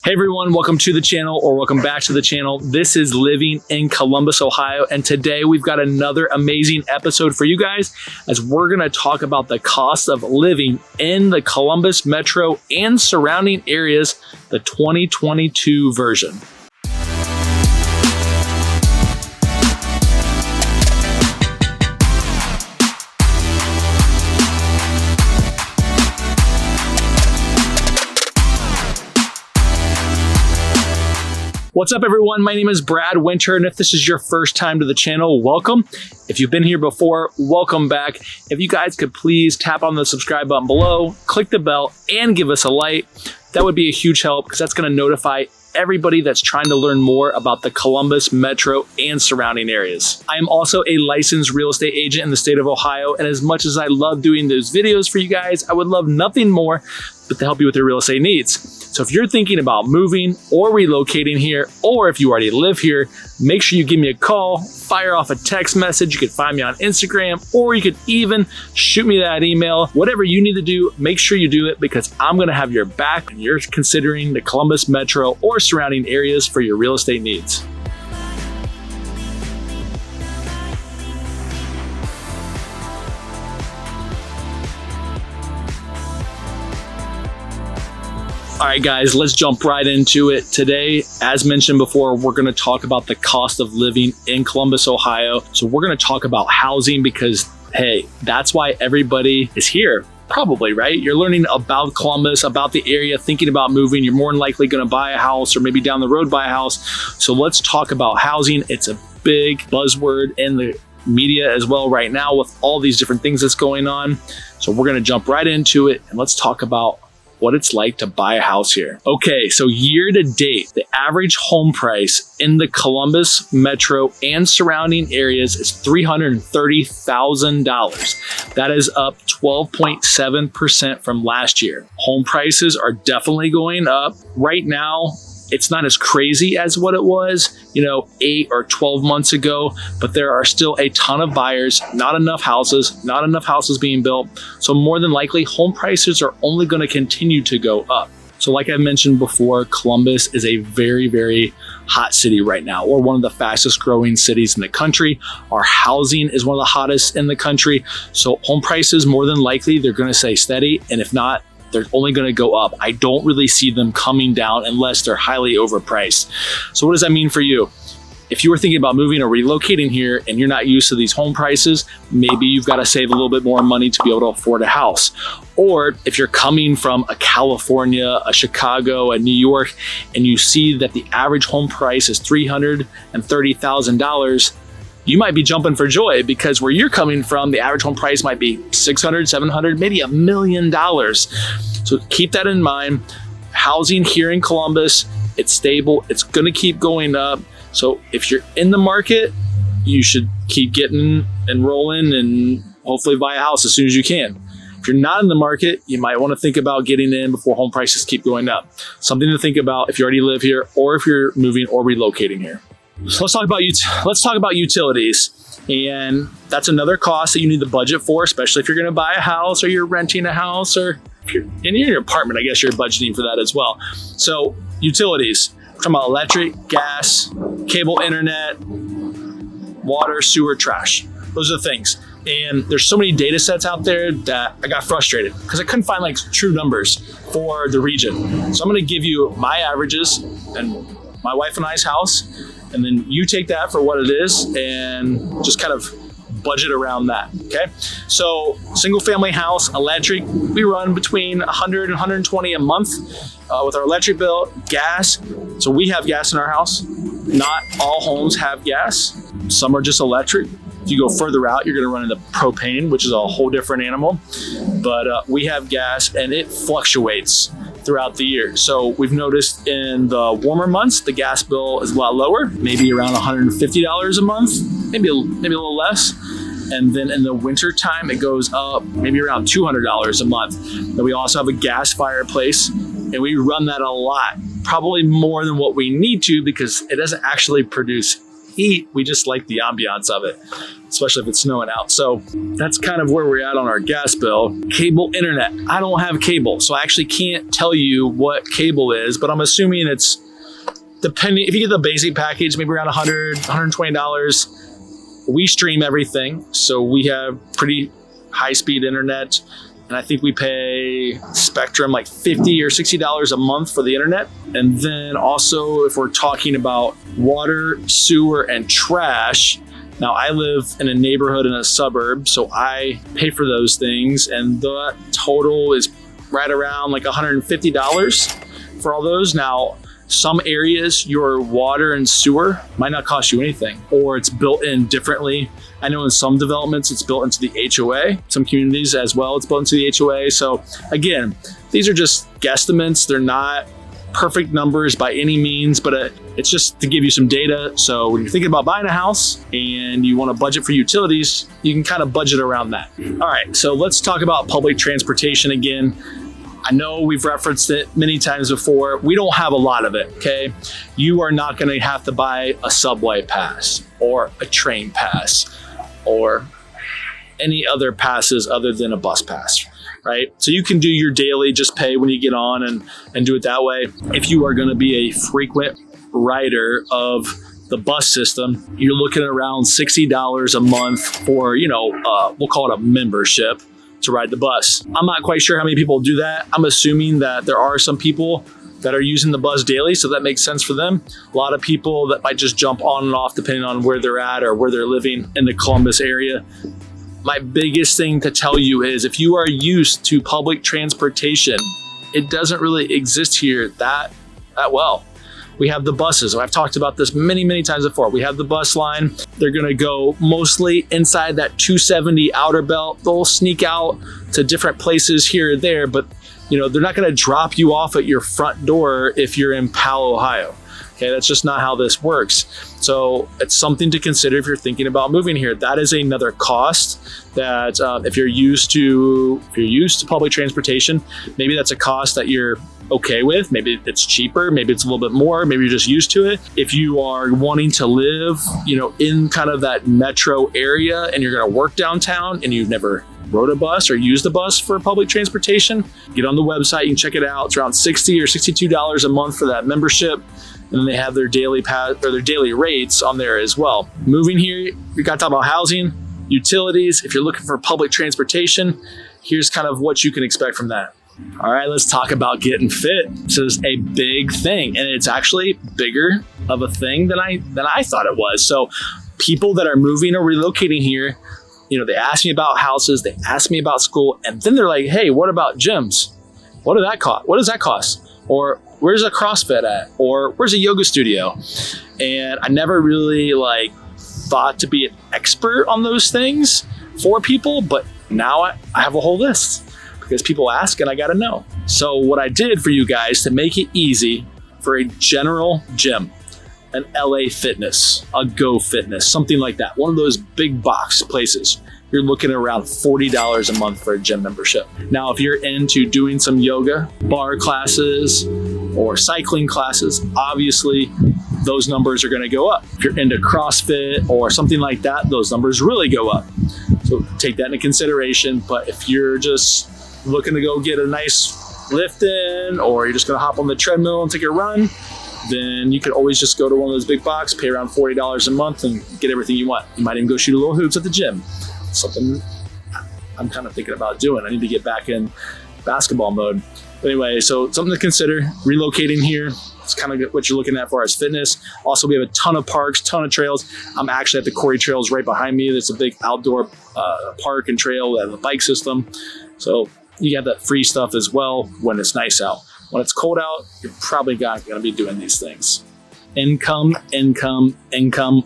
Hey everyone, welcome to the channel, or welcome back to the channel. This is Living in Columbus, Ohio, and today we've got another amazing episode for you guys as we're going to talk about the cost of living in the Columbus metro and surrounding areas, the 2022 version. What's up everyone, my name is Brad Winter, and if this is your first time to the channel, welcome. If you've been here before, welcome back. If you guys could please tap on the subscribe button below, click the bell, and give us a like, that would be a huge help because that's going to notify everybody that's trying to learn more about the Columbus metro and surrounding areas. I am also a licensed real estate agent in the state of Ohio, and as much as I love doing those videos for you guys, I would love nothing more but to help you with your real estate needs. So if you're thinking about moving or relocating here, or if you already live here, make sure you give me a call, fire off a text message. You can find me on Instagram, or you could even shoot me that email. Whatever you need to do, make sure you do it because I'm going to have your back when you're considering the Columbus metro or surrounding areas for your real estate needs. All right, guys, let's jump right into it. Today, as mentioned before, we're going to talk about the cost of living in Columbus, Ohio. So we're going to talk about housing because, hey, that's why everybody is here. Probably, right? You're learning about Columbus, about the area, thinking about moving. You're more than likely going to buy a house or maybe down the road buy a house. So let's talk about housing. It's a big buzzword in the media as well right now with all these different things that's going on. So we're going to jump right into it and let's talk about what it's like to buy a house here. Okay, so year to date, the average home price in the Columbus metro and surrounding areas is $330,000. That is up 12.7% from last year. Home prices are definitely going up. Right now, it's not as crazy as what it was, 8 or 12 months ago, but there are still a ton of buyers, not enough houses being built. So more than likely, home prices are only going to continue to go up. So like I mentioned before, Columbus is a very, very hot city right now, or one of the fastest growing cities in the country. Our housing is one of the hottest in the country. So home prices, more than likely, they're going to stay steady. And if not, they're only going to go up. I don't really see them coming down unless they're highly overpriced. So what does that mean for you? If you were thinking about moving or relocating here and you're not used to these home prices, maybe you've got to save a little bit more money to be able to afford a house. Or if you're coming from a California, a Chicago, a New York, and you see that the average home price is $330,000, you might be jumping for joy because where you're coming from, the average home price might be $600,000, $700,000, maybe $1 million. So keep that in mind. Housing here in Columbus, it's stable. It's going to keep going up. So if you're in the market, you should keep getting and rolling and hopefully buy a house as soon as you can. If you're not in the market, you might want to think about getting in before home prices keep going up. Something to think about if you already live here or if you're moving or relocating here. So let's talk about utilities, and that's another cost that you need to budget for, especially if you're going to buy a house or you're renting a house, or if you're in your apartment, I guess you're budgeting for that as well. So utilities, we're talking about electric, gas, cable, internet, water, sewer, trash. Those are the things. And there's so many data sets out there that I got frustrated because I couldn't find true numbers for the region. So I'm going to give you my averages and my wife and I's house, and then you take that for what it is and just kind of budget around that, okay? So single family house, electric, we run between 100 and 120 a month with our electric bill. Gas, so we have gas in our house. Not all homes have gas. Some are just electric. If you go further out, you're gonna run into propane, which is a whole different animal. But we have gas and it fluctuates throughout the year. So we've noticed in the warmer months, the gas bill is a lot lower, maybe around $150 a month, maybe a little less. And then in the winter time, it goes up maybe around $200 a month. Then we also have a gas fireplace, and we run that a lot, probably more than what we need to because it doesn't actually produce heat. We just like the ambiance of it, especially if it's snowing out. So that's kind of where we're at on our gas bill. Cable internet. I don't have cable, so I actually can't tell you what cable is, but I'm assuming it's depending. If you get the basic package, maybe around $100, $120. We stream everything, so we have pretty high-speed internet. And I think we pay Spectrum like $50 or $60 a month for the internet. And then also, if we're talking about water, sewer, and trash, now I live in a neighborhood in a suburb, so I pay for those things. And the total is right around like $150 for all those. Now, some areas, your water and sewer might not cost you anything, or it's built in differently. I know in some developments, it's built into the HOA. Some communities as well, it's built into the HOA. So again, these are just guesstimates. They're not perfect numbers by any means, but it's just to give you some data. So when you're thinking about buying a house and you want to budget for utilities, you can kind of budget around that. All right, so let's talk about public transportation again. I know we've referenced it many times before. We don't have a lot of it, okay? You are not gonna have to buy a subway pass or a train pass or any other passes other than a bus pass, right? So you can do your daily, just pay when you get on and do it that way. If you are gonna be a frequent rider of the bus system, you're looking at around $60 a month for, we'll call it a membership to ride the bus. I'm not quite sure how many people do that. I'm assuming that there are some people that are using the bus daily, so that makes sense for them. A lot of people that might just jump on and off depending on where they're at or where they're living in the Columbus area. My biggest thing to tell you is if you are used to public transportation, it doesn't really exist here that well. We have the buses. I've talked about this many, many times before. We have the bus line. They're gonna go mostly inside that 270 outer belt. They'll sneak out to different places here or there, but they're not gonna drop you off at your front door if you're in Powell, Ohio. Okay, that's just not how this works. So it's something to consider if you're thinking about moving here. That is another cost that if you're used to public transportation, maybe that's a cost that you're okay with. Maybe it's cheaper, maybe it's a little bit more, maybe you're just used to it. If you are wanting to live, in kind of that metro area and you're gonna work downtown and you've never rode a bus or used a bus for public transportation, get on the website, you can check it out. It's around $60 or $62 a month for that membership. And then they have their daily pass or their daily rates on there as well. Moving here, we got to talk about housing, utilities. If you're looking for public transportation, here's kind of what you can expect from that. All right, let's talk about getting fit. This is a big thing, and it's actually bigger of a thing than I thought it was. So people that are moving or relocating here, they ask me about houses, they ask me about school, and then they're like, hey, what about gyms? What does that cost? Or where's a CrossFit at? Or where's a yoga studio? And I never really thought to be an expert on those things for people, but now I have a whole list because people ask and I gotta know. So what I did for you guys to make it easy for a general gym, an LA Fitness, a Go Fitness, something like that, one of those big box places, you're looking at around $40 a month for a gym membership. Now, if you're into doing some yoga, bar classes, or cycling classes, obviously those numbers are gonna go up. If you're into CrossFit or something like that, those numbers really go up. So take that into consideration. But if you're just looking to go get a nice lift in, or you're just gonna hop on the treadmill and take a run, then you could always just go to one of those big box, pay around $40 a month and get everything you want. You might even go shoot a little hoops at the gym. Something I'm kind of thinking about doing. I need to get back in basketball mode. But anyway, so something to consider, relocating here. It's kind of what you're looking at for as fitness. Also, we have a ton of parks, ton of trails. I'm actually at the Corey Trails right behind me. There's a big outdoor park and trail. We have a bike system. So you have that free stuff as well when it's nice out. When it's cold out, you're probably not going to be doing these things. Income.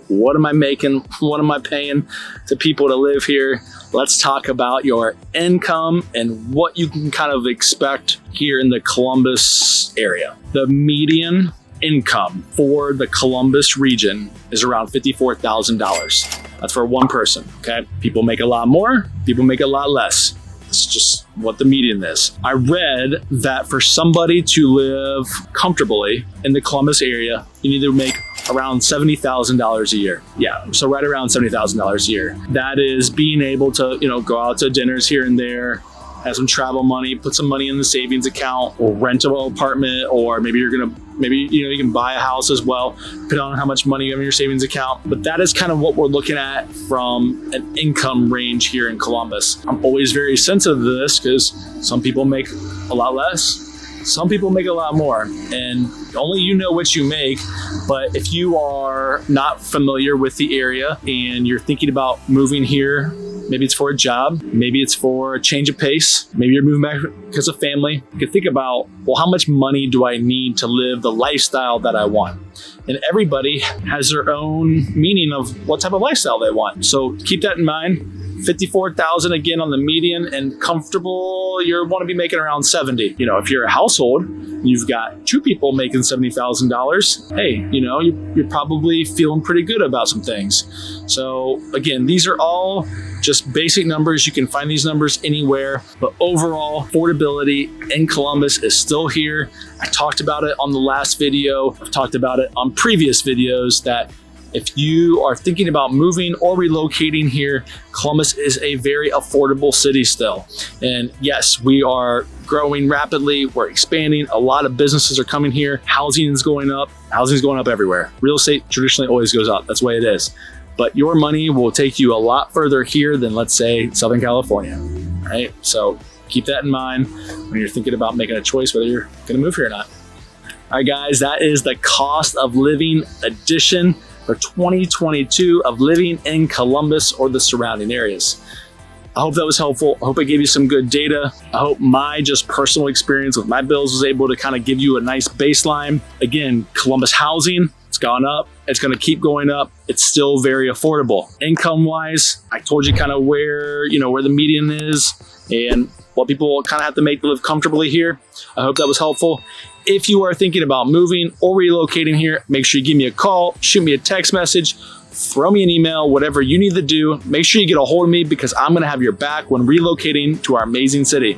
What am I making? What am I paying to people to live here? Let's talk about your income and what you can kind of expect here in the Columbus area. The median income for the Columbus region is around $54,000. That's for one person, okay? People make a lot more, people make a lot less. It's just what the median is. I read that for somebody to live comfortably in the Columbus area, you need to make around $70,000 a year. Yeah, so right around $70,000 a year. That is being able to, go out to dinners here and there, have some travel money, put some money in the savings account, or rent an apartment, or maybe you can buy a house as well, depending on how much money you have in your savings account. But that is kind of what we're looking at from an income range here in Columbus. I'm always very sensitive to this because some people make a lot less. Some people make a lot more, and only you know what you make. But if you are not familiar with the area and you're thinking about moving here, maybe it's for a job, maybe it's for a change of pace, maybe you're moving back because of family, you can think about, well, how much money do I need to live the lifestyle that I want? And everybody has their own meaning of what type of lifestyle they want. So keep that in mind. 54,000 again on the median, and comfortable, you want to be making around 70. If you're a household, you've got two people making $70,000. Hey, you're probably feeling pretty good about some things. So again, these are all just basic numbers. You can find these numbers anywhere, but overall affordability in Columbus is still here. I talked about it on the last video. I've talked about it on previous videos that if you are thinking about moving or relocating here, Columbus is a very affordable city still. And yes, we are growing rapidly. We're expanding. A lot of businesses are coming here. Housing is going up. Housing is going up everywhere. Real estate traditionally always goes up. That's the way it is. But your money will take you a lot further here than, let's say, Southern California, right? So keep that in mind when you're thinking about making a choice whether you're going to move here or not. All right, guys, that is the cost of living edition for 2022 of living in Columbus or the surrounding areas. I hope that was helpful. I hope I gave you some good data. I hope my just personal experience with my bills was able to kind of give you a nice baseline. Again, Columbus housing, it's gone up. It's going to keep going up. It's still very affordable. Income-wise, I told you kind of where the median is and what people kind of have to make to live comfortably here. I hope that was helpful. If you are thinking about moving or relocating here, make sure you give me a call, shoot me a text message, throw me an email, whatever you need to do. Make sure you get a hold of me because I'm going to have your back when relocating to our amazing city.